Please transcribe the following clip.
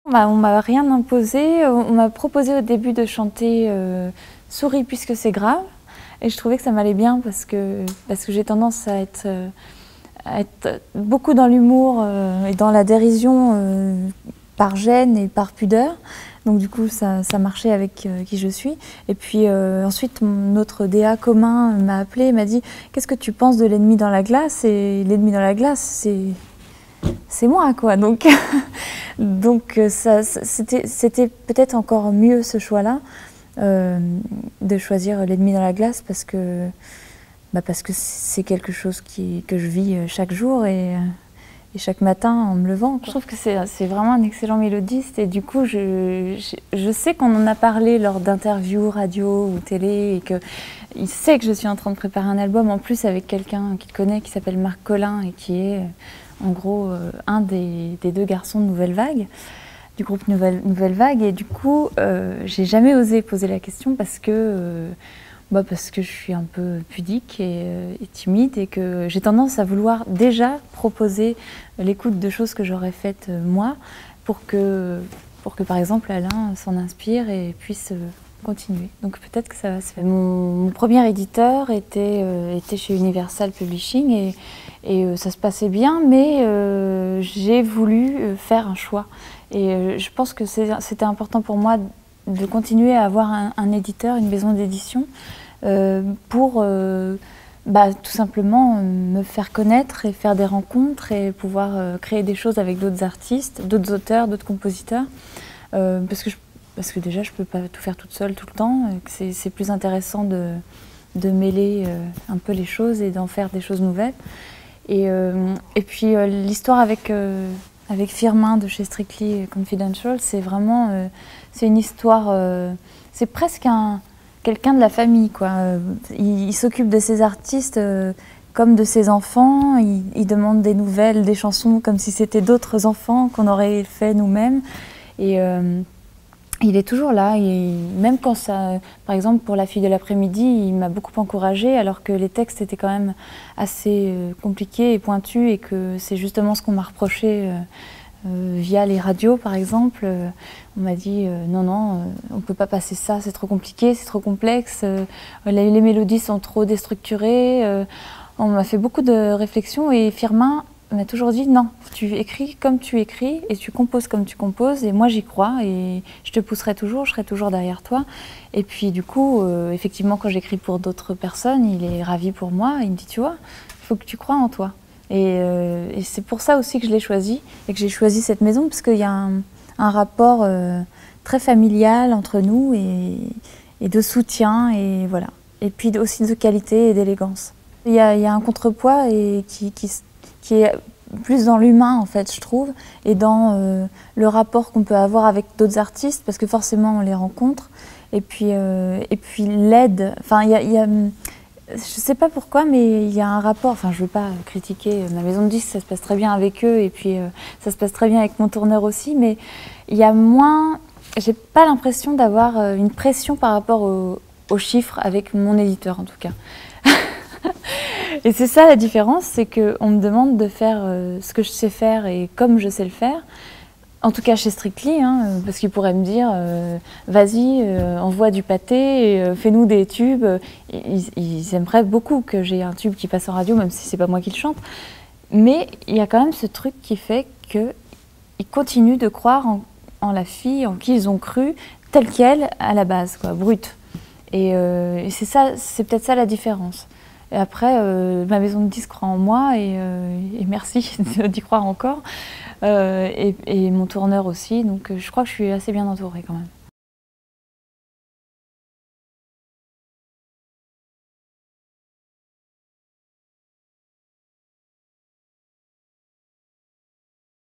On m'a rien imposé, on m'a proposé au début de chanter Souris puisque c'est grave, et je trouvais que ça m'allait bien parce que j'ai tendance à être beaucoup dans l'humour et dans la dérision par gêne et par pudeur. Donc du coup ça marchait avec qui je suis. Et puis ensuite notre DA commun m'a appelé et m'a dit « Qu'est-ce que tu penses de l'ennemi dans la glace ?» Et l'ennemi dans la glace, c'est moi, quoi. Donc, c'était peut-être encore mieux ce choix-là, de choisir l'ennemi dans la glace, parce que c'est quelque chose que je vis chaque jour et chaque matin en me levant, quoi. Je trouve que c'est vraiment un excellent mélodiste, et du coup je sais qu'on en a parlé lors d'interviews radio ou télé, et qu'il sait que je suis en train de préparer un album, en plus avec quelqu'un qu'il connaît qui s'appelle Marc Collin, et qui est en gros un des deux garçons de Nouvelle Vague, du groupe Nouvelle Vague. Et du coup j'ai jamais osé poser la question parce que je suis un peu pudique et timide, et que j'ai tendance à vouloir déjà proposer l'écoute de choses que j'aurais faites moi, pour que par exemple Alain s'en inspire et puisse continuer. Donc peut-être que ça va se faire. Mon premier éditeur était chez Universal Publishing, et ça se passait bien, mais j'ai voulu faire un choix. Et je pense que c'était important pour moi de continuer à avoir un éditeur, une maison d'édition, pour tout simplement me faire connaître et faire des rencontres et pouvoir créer des choses avec d'autres artistes, d'autres auteurs, d'autres compositeurs. Parce que déjà je ne peux pas tout faire toute seule tout le temps, c'est plus intéressant de mêler un peu les choses et d'en faire des choses nouvelles. Et puis l'histoire avec Firmin de chez Strictly Confidential, c'est vraiment c'est une histoire, c'est presque quelqu'un de la famille, quoi. Il s'occupe de ses artistes comme de ses enfants, il demande des nouvelles, des chansons comme si c'était d'autres enfants qu'on aurait fait nous-mêmes. Et il est toujours là, et même quand ça, par exemple pour La fille de l'après-midi, il m'a beaucoup encouragée, alors que les textes étaient quand même assez compliqués et pointus, et que c'est justement ce qu'on m'a reproché via les radios, par exemple. On m'a dit non, on ne peut pas passer ça, c'est trop compliqué, c'est trop complexe, les mélodies sont trop déstructurées. On m'a fait beaucoup de réflexions, et Firmin m'a toujours dit non, tu écris comme tu écris et tu composes comme tu composes, et moi j'y crois et je te pousserai toujours, je serai toujours derrière toi. Et puis du coup, effectivement, quand j'écris pour d'autres personnes, il est ravi pour moi, il me dit tu vois, il faut que tu crois en toi. Et c'est pour ça aussi que je l'ai choisi et que j'ai choisi cette maison, parce qu'il y a un rapport très familial entre nous et de soutien, et voilà. Et puis aussi de qualité et d'élégance. Il y a un contrepoids qui est plus dans l'humain, en fait, je trouve, et dans le rapport qu'on peut avoir avec d'autres artistes, parce que forcément on les rencontre, et puis l'aide. Enfin, je sais pas pourquoi, mais il y a un rapport. Enfin, je veux pas critiquer ma maison de disques, ça se passe très bien avec eux, et puis ça se passe très bien avec mon tourneur aussi, mais il y a moins. J'ai pas l'impression d'avoir une pression par rapport aux chiffres avec mon éditeur, en tout cas. Et c'est ça la différence, c'est qu'on me demande de faire ce que je sais faire et comme je sais le faire. En tout cas chez Strictly, hein, parce qu'ils pourraient me dire vas-y, envoie du pâté, fais-nous des tubes. Ils aimeraient beaucoup que j'ai un tube qui passe en radio, même si c'est pas moi qui le chante. Mais il y a quand même ce truc qui fait qu'ils continuent de croire en la fille en qui ils ont cru, telle qu'elle à la base, quoi, brute. Et c'est ça, c'est peut-être ça la différence. Et après, ma maison de disques croit en moi, et merci d'y croire encore. Et mon tourneur aussi, donc je crois que je suis assez bien entourée quand même.